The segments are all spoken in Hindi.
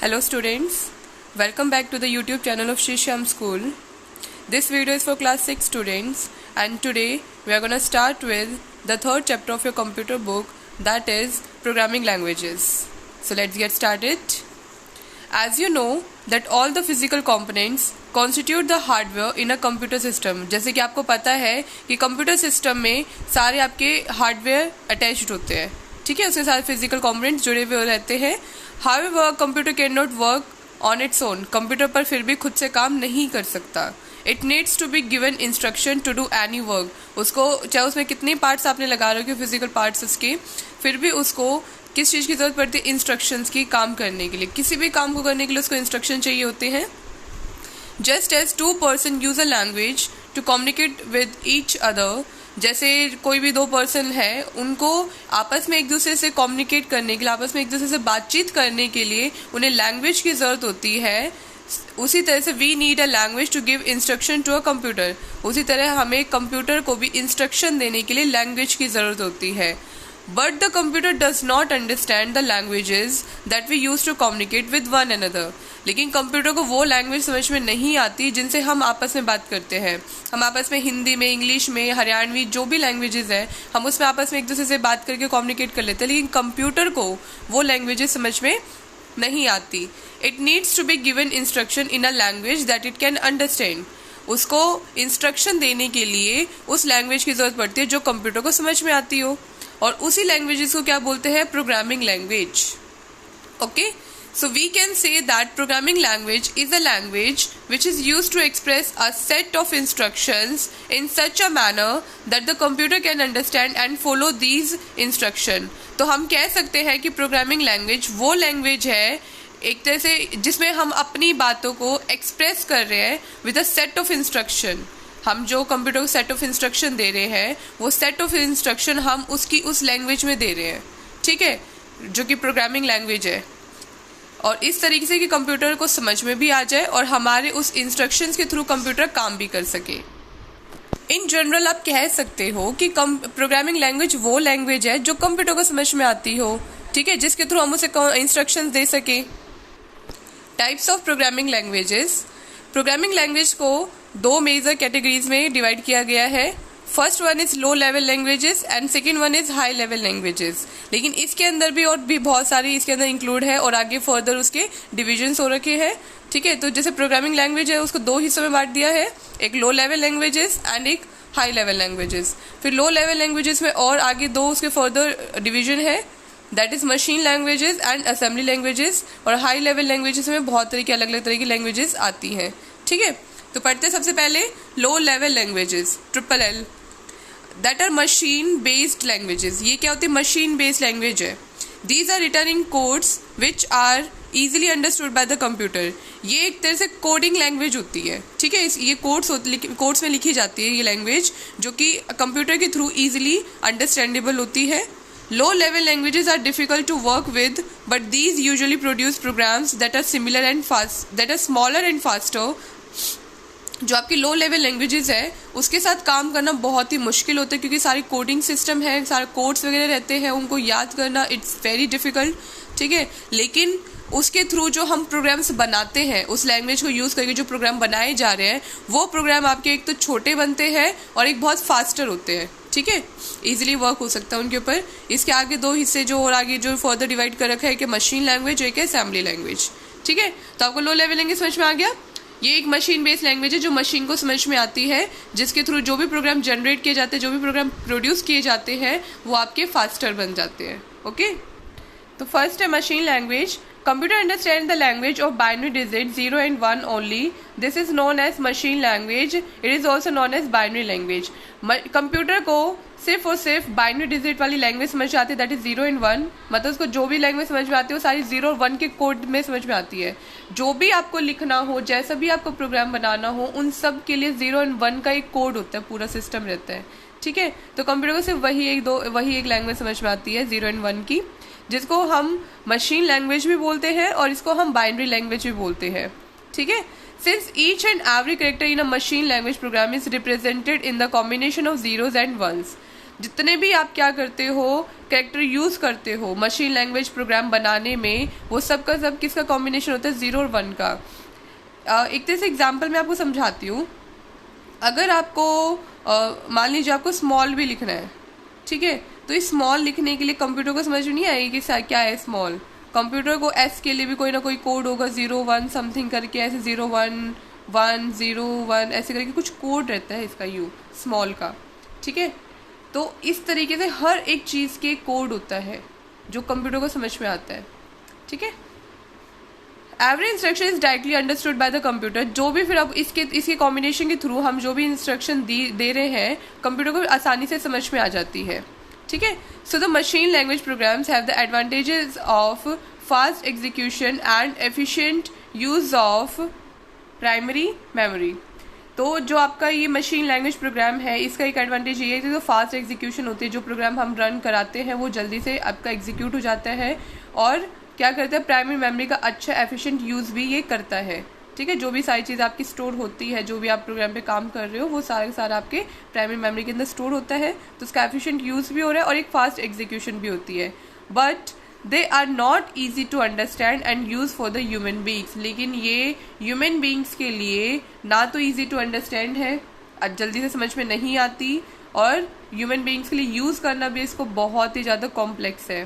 Hello students, welcome back to the YouTube channel of Shishyam School. This video is for class 6 students and today we are going to start with the third chapter of your computer book, that is programming languages. So let's get started. As you know that all the physical components constitute the hardware in a computer system. जैसे कि आपको पता है कि कंप्यूटर सिस्टम में सारे आपके हार्डवेयर अटैच्ड होते हैं, ठीक है, उसके साथ फिजिकल कंपोनेंट्स जुड़े हुए रहते हैं. However, computer can not work on its own. Computer पर फिर भी खुद से काम नहीं कर सकता. It needs to be given instruction to do any work. उसको चाहे उसमें कितने पार्ट्स आपने लगा रखे हो फिजिकल पार्ट्स उसके, फिर भी उसको किस चीज़ की जरूरत पड़ती है? इंस्ट्रक्शंस की. काम करने के लिए, किसी भी काम को करने के लिए उसको इंस्ट्रक्शन चाहिए होते हैं. Just as two person use a language to communicate with each other. जैसे कोई भी दो पर्सन है, उनको आपस में एक दूसरे से कम्युनिकेट करने के लिए, आपस में एक दूसरे से बातचीत करने के लिए उन्हें लैंग्वेज की ज़रूरत होती है. उसी तरह से we need a language to give instruction to a computer. उसी तरह हमें कंप्यूटर को भी इंस्ट्रक्शन देने के लिए लैंग्वेज की ज़रूरत होती है. But the computer does not understand the languages that we use to communicate with one another. लेकिन कंप्यूटर को वो लैंग्वेज समझ में नहीं आती जिनसे हम आपस में बात करते हैं. हम आपस में हिंदी में, इंग्लिश में, हरियाणवी, जो भी लैंग्वेजेस हैं, हम उसमें आपस में एक दूसरे से बात करके कम्युनिकेट कर लेते हैं. लेकिन कंप्यूटर को वो लैंग्वेजेस समझ में नहीं आती. It needs to be given instruction in a language that it can understand. उसको इंस्ट्रक्शन देने के लिए उस लैंग्वेज की जरूरत पड़ती है जो कंप्यूटर को समझ में आती हो. और उसी लैंग्वेजेस को क्या बोलते हैं? Programming language. Okay, so we can say that programming language is a language which is used to express a set of instructions in such a manner that the computer can understand and follow these instruction. तो हम कह सकते हैं कि प्रोग्रामिंग लैंग्वेज वो लैंग्वेज है एक तरह से जिसमें हम अपनी बातों को एक्सप्रेस कर रहे हैं with a set of instruction. हम जो कंप्यूटर को सेट ऑफ इंस्ट्रक्शन दे रहे हैं, वो सेट ऑफ इंस्ट्रक्शन हम उसकी उस लैंग्वेज में दे रहे हैं, ठीक है, जो कि प्रोग्रामिंग लैंग्वेज है. और इस तरीके से कि कंप्यूटर को समझ में भी आ जाए और हमारे उस इंस्ट्रक्शंस के थ्रू कंप्यूटर काम भी कर सके. इन जनरल आप कह सकते हो कि प्रोग्रामिंग लैंग्वेज वो लैंग्वेज है जो कंप्यूटर को समझ में आती हो, ठीक है, जिसके थ्रू हम उसे इंस्ट्रक्शंस दे सके. Types of programming languages. Programming language को दो मेजर कैटेगरीज में डिवाइड किया गया है. First one is low level languages and second one is high level languages. लेकिन इसके अंदर भी और भी बहुत सारी इसके अंदर इंक्लूड है और आगे फर्दर उसके डिविजन्स हो रखे हैं, ठीक है. तो जैसे प्रोग्रामिंग लैंग्वेज है उसको दो हिस्सों में बांट दिया है, एक लो लेवल लैंग्वेजेस एंड एक हाई लेवल लैंग्वेजेस. फिर लो लेवल लैंग्वेजेस में और आगे दो उसके फर्दर डिविजन है, that is machine languages and assembly languages. और हाई लेवल लैंग्वेजेस में बहुत तरह की अलग अलग तरह की लैंग्वेजेस आती हैं, ठीक है. तो पढ़ते हैं सबसे पहले low level languages, triple L, that are machine based languages. ये क्या होती है? मशीन बेस्ड लैंग्वेज है. These are written in codes which are easily understood by the computer. ये एक तरह से कोडिंग लैंग्वेज होती है, ठीक है. ये कोड्स में लिखी जाती है ये लैंग्वेज, जो कि कंप्यूटर के थ्रू इजीली अंडरस्टैंडेबल होती है. Low level languages are difficult to work with, but these usually produce programs that are similar and smaller and faster. जो आपकी लो लेवल लैंग्वेजेस है उसके साथ काम करना बहुत ही मुश्किल होता है क्योंकि सारी कोडिंग सिस्टम है, सारे कोड्स वगैरह रहते हैं, उनको याद करना इट्स वेरी डिफिकल्ट, ठीक है. लेकिन उसके थ्रू जो हम प्रोग्राम्स बनाते हैं, उस लैंग्वेज को यूज़ करके जो प्रोग्राम बनाए जा रहे हैं, वो प्रोग्राम आपके एक तो छोटे बनते हैं और एक बहुत फास्टर होते हैं, ठीक है. इजीली वर्क हो सकता है उनके ऊपर. इसके आगे दो हिस्से जो और आगे जो फर्दर डिवाइड कर रखा है कि मशीन लैंग्वेज और एक है असेंबली लैंग्वेज, ठीक है. तो आपको लो लेवल लैंग्वेज समझ में आ गया. ये एक मशीन बेस्ड लैंग्वेज है जो मशीन को समझ में आती है, जिसके थ्रू जो भी प्रोग्राम जनरेट किए जाते हैं, जो भी प्रोग्राम प्रोड्यूस किए जाते हैं, वो आपके फास्टर बन जाते हैं. ओके, तो फर्स्ट है machine language. Computer understands the language of binary digits 0 and 1 only. This is known as machine language. It is also known as binary language. Computer को सिर्फ और सिर्फ बाइनरी डिजिट वाली लैंग्वेज समझ में आती है, दैट इज 0 and 1. मतलब उसको जो भी लैंग्वेज समझ में आती है वो सारी 0 और 1 के कोड में समझ में आती है. जो भी आपको लिखना हो, जैसा भी आपको प्रोग्राम बनाना हो, उन सब के लिए 0 and 1 का एक कोड होता है, पूरा सिस्टम रहता है, ठीक है. तो कंप्यूटर को सिर्फ वही एक लैंग्वेज समझ में आती है 0 and 1 की, जिसको हम मशीन लैंग्वेज भी बोलते हैं और इसको हम बाइनरी लैंग्वेज भी बोलते हैं, ठीक है. Since each and every character in a machine language program is represented in the combination of zeros and ones, जितने भी आप क्या करते हो, कैरेक्टर यूज करते हो मशीन लैंग्वेज प्रोग्राम बनाने में, वो सब का सब किसका कॉम्बिनेशन होता है, 0 और 1 का। एक तरह से एग्जाम्पल मैं आपको समझाती हूँ। अगर आपको मान लीजिए आपको स्मॉल भी लिखना है, ठीक है, तो इस स्मॉल लिखने के लिए कंप्यूटर को समझ नहीं आएगी कि क्या है स्मॉल। कंप्यूटर को एस के लिए भी कोई ना कोई कोड होगा, 0 1 समथिंग करके, ऐसे 0 1 1 0 1 ऐसे करके कुछ कोड रहता है इसका यू स्मॉल का, ठीक है। तो इस तरीके से हर एक चीज़ के कोड होता है जो कंप्यूटर को समझ में आता है, ठीक है। Every instruction is directly understood by the computer. जो भी फिर अब इसके कॉम्बिनेशन के थ्रू हम जो भी इंस्ट्रक्शन दे रहे हैं, कंप्यूटर को आसानी से समझ में आ जाती है, ठीक है। So the machine language programs have the advantages of fast execution and efficient use of primary memory. तो जो आपका ये मशीन लैंग्वेज प्रोग्राम है, इसका एक एडवांटेज ये है कि जो फास्ट एग्जीक्यूशन होती है, जो प्रोग्राम हम रन कराते हैं वो जल्दी से आपका एग्जीक्यूट हो जाता है, और क्या करता है, प्राइमरी मेमोरी का अच्छा एफिशिएंट यूज़ भी ये करता है, ठीक है। जो भी सारी चीज़ आपकी स्टोर होती है, जो भी आप प्रोग्राम पे काम कर रहे हो, वो सारा आपके प्राइमरी मेमोरी के अंदर स्टोर होता है, तो उसका एफिशिएंट यूज़ भी हो रहा है और एक फास्ट एग्जीक्यूशन भी होती है। But they are not easy to understand and use for the human beings. लेकिन ये ह्यूमन बींग्स के लिए ना तो ईजी टू अंडरस्टैंड है, जल्दी से समझ में नहीं आती, और ह्यूमन बींग्स के लिए यूज़ करना भी इसको बहुत ही ज़्यादा कॉम्प्लेक्स है,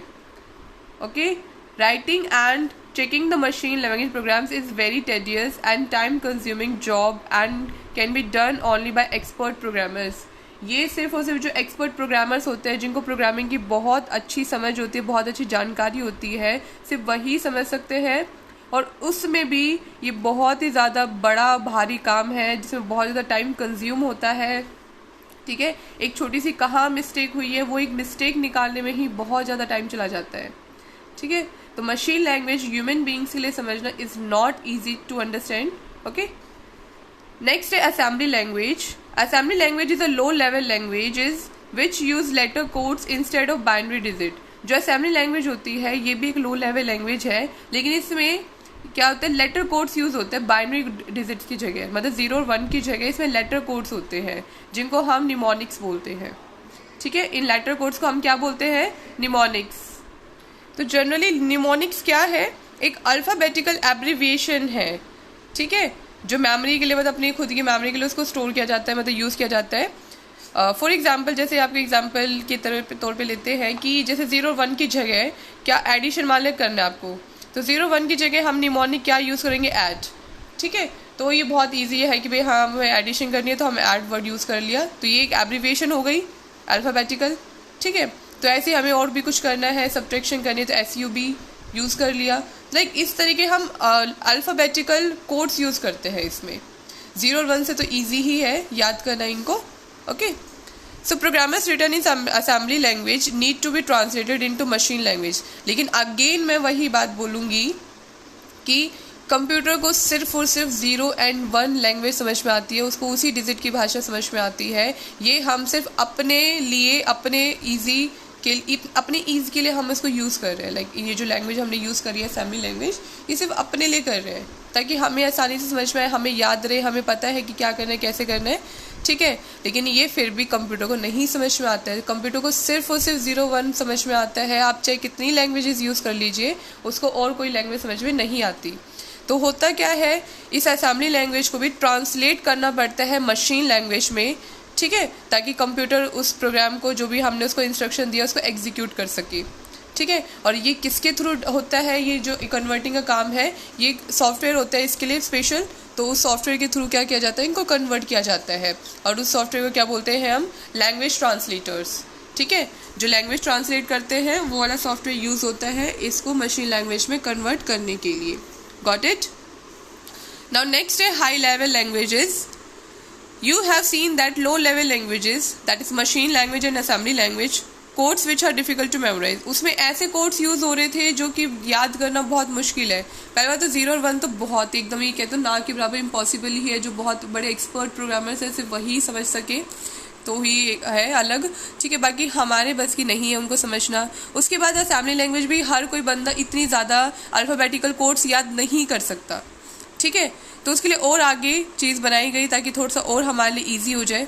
okay. Writing and checking the machine language programs is very tedious and time-consuming job and can be done only by expert programmers. ये सिर्फ और सिर्फ जो एक्सपर्ट प्रोग्रामर्स होते हैं, जिनको प्रोग्रामिंग की बहुत अच्छी समझ होती है, बहुत अच्छी जानकारी होती है, सिर्फ वही समझ सकते हैं। और उसमें भी ये बहुत ही ज़्यादा बड़ा भारी काम है, जिसमें बहुत ज़्यादा टाइम कंज्यूम होता है, ठीक है। एक छोटी सी कहाँ मिस्टेक हुई है, वो एक मिस्टेक निकालने में ही बहुत ज़्यादा टाइम चला जाता है, ठीक है। तो मशीन लैंग्वेज ह्यूमन बींग्स के लिए समझना is not easy to understand, okay. Next है assembly language. Assembly language is a low level language which use letter codes instead of binary digit. जो असेंबली लैंग्वेज होती है, ये भी एक लो लेवल लैंग्वेज है, लेकिन इसमें क्या होता है, लेटर कोड्स यूज होते हैं बाइनरी डिजिट्स की जगह, मतलब 0 और 1 की जगह इसमें लेटर कोड्स होते हैं, जिनको हम निमोनिक्स बोलते हैं, ठीक है। इन लेटर कोड्स को हम क्या बोलते हैं, निमोनिक्स। तो जनरली निमोनिक्स क्या है, एक अल्फ़ाबेटिकल एब्रीविएशन है, ठीक है, जो मेमोरी के लिए, मतलब अपनी खुद की मेमोरी के लिए उसको स्टोर किया जाता है, मतलब यूज़ किया जाता है। फॉर एग्जांपल, जैसे आपके एग्जांपल के तौर पे लेते हैं कि जैसे 0 और 1 की जगह क्या एडिशन मान ले करना है आपको, तो 0 1 की जगह हम निमोनिक क्या यूज़ करेंगे, ऐड, ठीक है। तो ये बहुत ईजी है कि भाई हाँ हमें एडिशन करनी है तो हम ऐड वर्ड यूज़ कर लिया, तो ये एक एब्रीविएशन हो गई अल्फ़ाबेटिकल, ठीक है। तो ऐसे हमें और भी कुछ करना है, सब्ट्रैक्शन करनी है तो SUB यूज़ कर लिया। लाइक इस तरीके हम अल्फ़ाबेटिकल कोड्स यूज़ करते हैं इसमें। 0 और 1 से तो ईजी ही है याद करना इनको, okay. So programmers written in assembly language need to be translated into machine language. लेकिन अगेन मैं वही बात बोलूँगी कि कंप्यूटर को सिर्फ और सिर्फ 0 और 1 लैंग्वेज समझ में आती है, उसको उसी डिजिट की भाषा समझ में आती है। ये हम सिर्फ अपने लिए, अपने ईज़ के लिए हम इसको यूज़ कर रहे हैं। लाइक ये जो लैंग्वेज हमने यूज़ करी है असेंबली लैंग्वेज, ये सिर्फ अपने लिए कर रहे हैं ताकि हमें आसानी से समझ में आए, हमें याद रहे, हमें पता है कि क्या करना है, कैसे करना है, ठीक है। लेकिन ये फिर भी कंप्यूटर को नहीं समझ में आता है। कंप्यूटर को सिर्फ और सिर्फ 0 1 समझ में आता है। आप चाहे कितनी लैंग्वेजेस यूज़ कर लीजिए, उसको और कोई लैंग्वेज समझ में नहीं आती। तो होता क्या है, इस असेंबली लैंग्वेज को भी ट्रांसलेट करना पड़ता है मशीन लैंग्वेज में, ठीक है, ताकि कंप्यूटर उस प्रोग्राम को, जो भी हमने उसको इंस्ट्रक्शन दिया, उसको एग्जीक्यूट कर सके, ठीक है। और ये किसके थ्रू होता है, ये जो कन्वर्टिंग का काम है, ये सॉफ्टवेयर होता है इसके लिए स्पेशल। तो उस सॉफ्टवेयर के थ्रू क्या किया जाता है, इनको कन्वर्ट किया जाता है, और उस सॉफ्टवेयर को क्या बोलते हैं हम, लैंग्वेज ट्रांसलेटर्स, ठीक है। जो लैंग्वेज ट्रांसलेट करते हैं वो वाला सॉफ्टवेयर यूज़ होता है इसको मशीन लैंग्वेज में कन्वर्ट करने के लिए। Got it? Now next है high level languages. You have seen that low level languages, that is machine language and assembly language, codes which are difficult to memorize. उसमें ऐसे codes यूज़ हो रहे थे जो कि याद करना बहुत मुश्किल है। पहले बात तो 0 और 1 तो बहुत एकदम ही कहते हो ना के बराबर इम्पॉसिबल ही है, जो बहुत बड़े एक्सपर्ट प्रोग्रामर्स हैं सिर्फ वही समझ सके तो ही है अलग, ठीक है। बाकी हमारे बस की नहीं है उनको समझना। उसके बाद असेंबली लैंग्वेज भी हर कोई बंदा इतनी ज़्यादा अल्फ़ाबेटिकल कोड्स याद नहीं कर सकता, ठीक है। तो उसके लिए और आगे चीज़ बनाई गई ताकि थोड़ा सा और हमारे लिए ईजी हो जाए।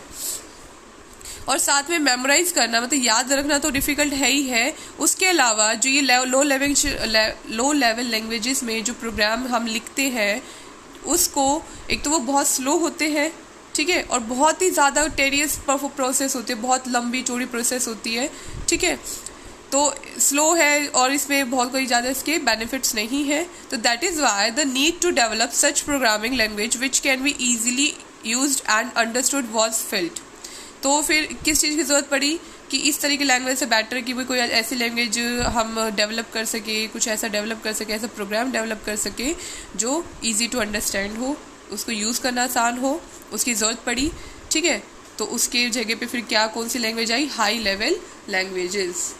और साथ में मेमोराइज करना, मतलब याद रखना तो डिफ़िकल्ट है ही है। उसके अलावा जो ये लो लेवल लैंग्वेजेस में जो प्रोग्राम हम लिखते हैं उसको, एक तो वो बहुत स्लो होते हैं, ठीक है, और बहुत ही ज़्यादा टेडियस प्रोसेस होती है, बहुत लंबी चौड़ी प्रोसेस होती है, ठीक है। तो स्लो है और इसमें बहुत कोई ज़्यादा इसके बेनिफिट्स नहीं है। तो that is why the need to develop such programming language which can be easily used and understood was filled. तो फिर किस चीज़ की ज़रूरत पड़ी कि इस तरह की लैंग्वेज से बेटर कि कोई ऐसी लैंग्वेज हम डेवलप कर सके, कुछ ऐसा डेवलप कर सके, ऐसा प्रोग्राम डेवलप कर सके जो ईजी टू अंडरस्टैंड हो, उसको यूज़ करना आसान हो, उसकी ज़रूरत पड़ी, ठीक है। तो उसके जगह पे फिर क्या, कौन सी लैंग्वेज आई? High level languages.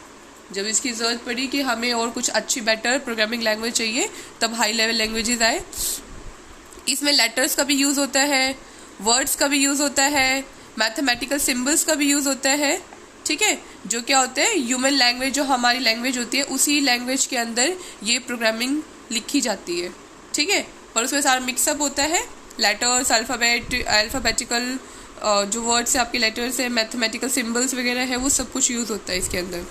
जब इसकी ज़रूरत पड़ी कि हमें और कुछ अच्छी बेटर प्रोग्रामिंग लैंग्वेज चाहिए, तब हाई लेवल लैंग्वेजेस आए। इसमें लेटर्स का भी यूज़ होता है, वर्ड्स का भी यूज़ होता है, मैथमेटिकल सिम्बल्स का भी यूज़ होता है, ठीक है, जो क्या होता है ह्यूमन लैंग्वेज, जो हमारी लैंग्वेज होती है उसी लैंग्वेज के अंदर ये प्रोग्रामिंग लिखी जाती है, ठीक है। पर उसमें सारा मिक्सअप होता है, लेटर्स, अल्फ़ाबेटिकल जो वर्ड्स है आपके लेटर्स है, मैथमेटिकल सिम्बल्स वगैरह है, वो सब कुछ यूज़ होता है इसके अंदर।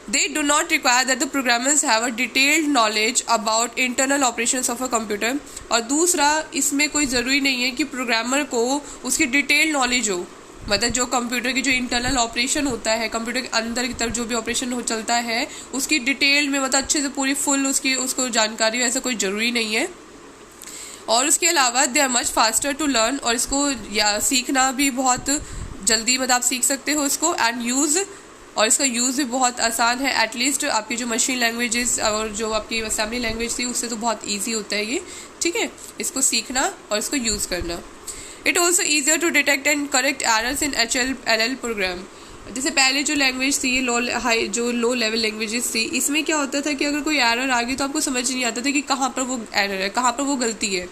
They do not require that the programmers have a detailed knowledge about internal operations of a computer। और दूसरा, इसमें कोई ज़रूरी नहीं है कि प्रोग्रामर को उसकी डिटेल नॉलेज हो, मतलब जो कंप्यूटर की जो इंटरनल ऑपरेशन होता है, कंप्यूटर के अंदर की तरफ जो भी ऑपरेशन हो चलता है उसकी डिटेल में, मतलब अच्छे से पूरी फुल उसको जानकारी हो, ऐसा कोई ज़रूरी नहीं है। और उसके अलावा they are much faster to learn, और इसको सीखना भी बहुत जल्दी, मतलब आप सीख सकते हो इसको, एंड यूज़, और इसका यूज़ भी बहुत आसान है। एटलीस्ट आपकी जो मशीन लैंग्वेजेस और जो आपकी असेंबली लैंग्वेज थी उससे तो बहुत ईजी होता है ये, ठीक है, इसको सीखना और इसको यूज़ करना। It also easier to detect and correct errors in HLL program. जैसे पहले जो लैंग्वेज थी, ये जो लो लेवल लैंग्वेजेस थी, इसमें क्या होता था कि अगर कोई एरर आ गई तो आपको समझ नहीं आता था कि कहाँ पर वो एरर है, कहाँ पर वो गलती है।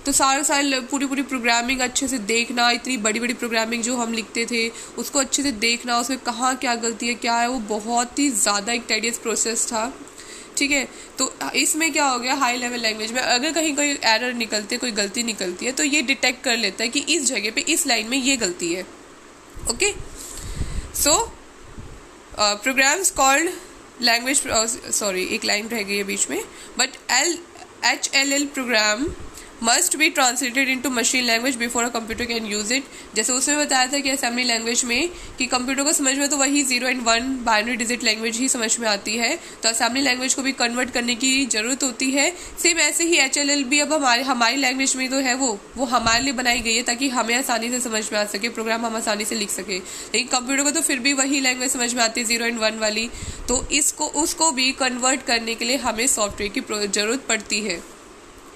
तो सारा पूरी प्रोग्रामिंग अच्छे से देखना, इतनी बड़ी प्रोग्रामिंग जो हम लिखते थे उसको अच्छे से देखना, उसमें कहाँ क्या गलती है, क्या है, वो बहुत ही ज़्यादा एक टेडियस प्रोसेस था, ठीक है। तो इसमें क्या हो गया, हाई लेवल लैंग्वेज में अगर कहीं कोई एरर निकलती है, कोई गलती निकलती है, तो ये डिटेक्ट कर लेता है कि इस जगह पे इस लाइन में ये गलती है, okay. So programs called language, sorry एक लाइन रह गई है बीच में, but HLL program must be translated into machine language before a computer can use it. जैसे उसमें बताया था कि असेंबली लैंग्वेज में कि कंप्यूटर को समझ में तो वही 0 and 1 बाइनरी डिजिट लैंग्वेज ही समझ में आती है, तो असेंबली लैंग्वेज को भी कन्वर्ट करने की ज़रूरत होती है। सेम ऐसे ही HLL भी अब हमारी लैंग्वेज में तो है, वो हमारे लिए बनाई गई है ताकि हमें आसानी से समझ में आ सके, प्रोग्राम हम आसानी से लिख सके। लेकिन कंप्यूटर को तो फिर भी वही लैंग्वेज समझ में आती है 0 and 1 वाली, तो उसको भी कन्वर्ट करने के लिए हमें सॉफ्टवेयर की ज़रूरत पड़ती है,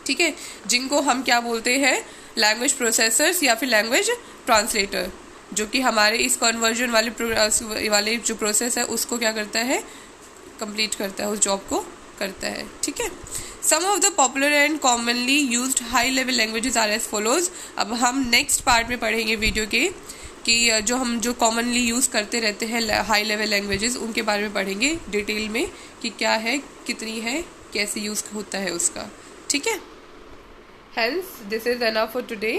ठीक है, जिनको हम क्या बोलते हैं, लैंग्वेज प्रोसेसर्स या फिर लैंग्वेज ट्रांसलेटर, जो कि हमारे इस कन्वर्जन वाले जो प्रोसेस है उसको क्या करता है, कंप्लीट करता है, उस जॉब को करता है, ठीक है। Some of the popular and commonly used high level languages are as follows. अब हम नेक्स्ट पार्ट में पढ़ेंगे वीडियो के कि जो कॉमनली यूज़ करते रहते हैं हाई लेवल लैंग्वेजेस, उनके बारे में पढ़ेंगे डिटेल में कि क्या है, कितनी है, कैसे यूज़ होता है उसका, ठीक है। Hence, this is enough for today.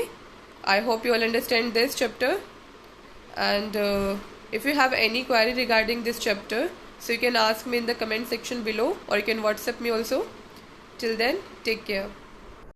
I hope you all understand this chapter. And if you have any query regarding this chapter, so you can ask me in the comment section below, or you can WhatsApp me also. Till then, take care.